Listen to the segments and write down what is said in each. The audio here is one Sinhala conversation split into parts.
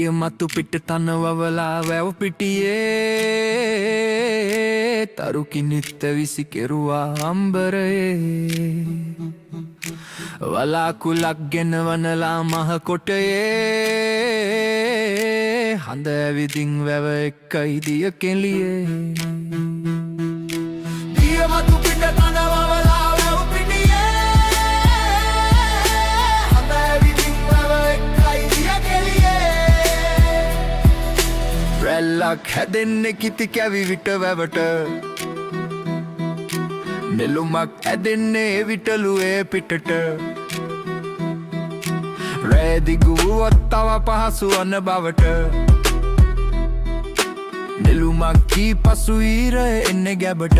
දිය මතු පිට තනවවලා වැව පිටියේ තරු කිනිත්ත විසි කෙරුවා අම්බරයේ වලාකුලක් ගෙනවනලා මහ කොටයේ හඳ ඇවිදින් වැව එක්කයි දිය කෙලියේ දිය මතු පිට තනවවලා වැව පිටියේ හඳ ඇවිදින් වැව එක්කයි දිය කෙලියේ රැල්ලක් හැදෙන්නේ කිති කැවි විට වැවට නෙළුමක් ඇදෙන්නේ විටලුවේ පිටට රෑදිගුවත් තව පහසු වන බවට නෙළුමක් කී පසු ඊර එන්න ගැබට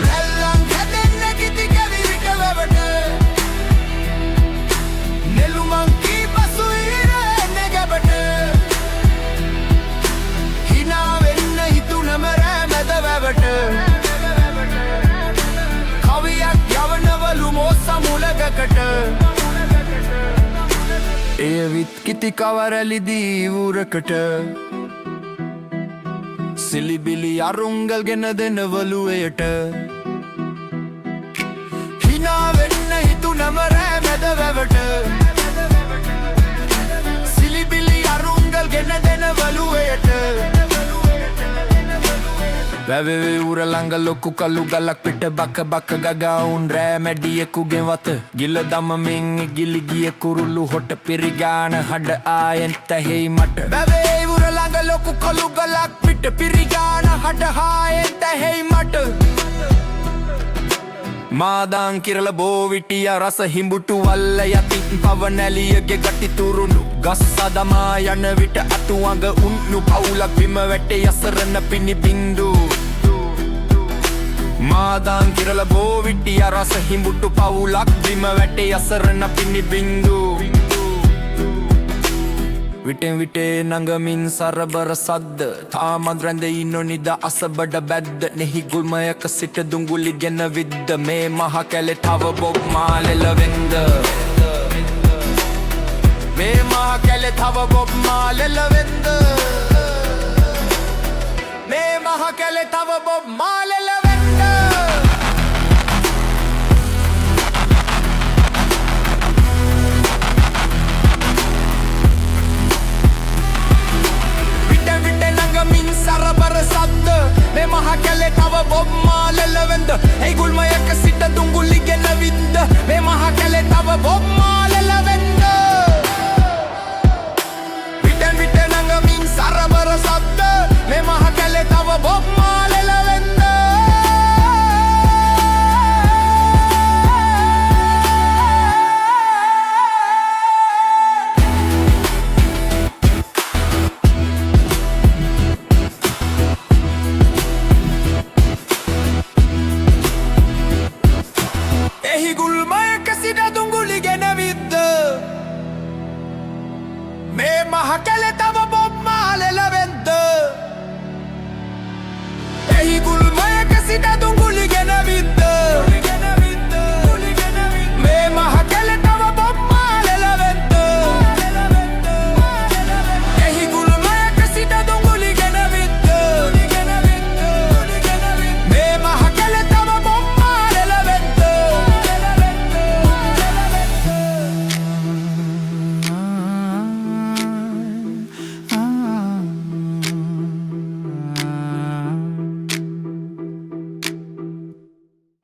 රැල්ලක් හැදෙන්නේ කිති කැවි විට වැවට නෙළුමක් කී පසු ඊර එන්න ගැබට හිනා වෙන්න හිතුනම රෑ මැද වැවට ඒවිත් කිති කවරැලිදී වූරකට සිලිබිලි අරුංගල් ගෙන දෙනවලුවයට හිනා වෙන්න හිතුනම රෑ මැද වැවට සිලිබිලි අරුංගල් ගෙන දෙනවලුවයට වැවේ උර ළඟ ලොකු කළු ගලක් පිට බක බක ගගවුන් රෑ මැඩියෙකුගෙන් වත ගිල දමමින් ගිලි ගිය කුරුළු හොට පිරිගාන හඩ ආයෙත් ඇහෙයි මට වැවේ උර ළඟ ලොකු කළු ගලක් පිට පිරිගාන හඩ ආයෙත් ඇහෙයි මට මාදාන් කිරල බෝවිටිය රස හිඹුටු වල්ල යති පවනැලියගේ ගටි තුරුණු ගස් සදමා යන විට අතුවඟ උන්නු පවුලක් බිම වැටේ යසරන පිණි බින්දු මාදාන් කිරල බෝවිටිය රස හිඹුටු පවුලක් බිම වැටේ යසරන පිණි බින්දු විටෙන් විටේ නඟමින් සරබර සද්ද තාමත් රැඳෙයි නොනිද අසබඩ බැද්ද නෙහි ගුල්මයක සිට දුඟුලි ගෙන විද්ද මේ මහ කැලේ තව බොබ් මාලෙල වෙන්ද මේ මහ කැලේ තව බොබ් මාලෙල වෙන්ද මේ මහ කැලේ තව බොබ් මාලෙල වෙන්ද සරබර සද්ද මේ මහ කැලේ තව බොබ් මාලෙල වෙන්ද ඒ ගුල්මයක සිට දුඟුලි ගෙන විද්ද මේ මහ කැලේ තව බොබ්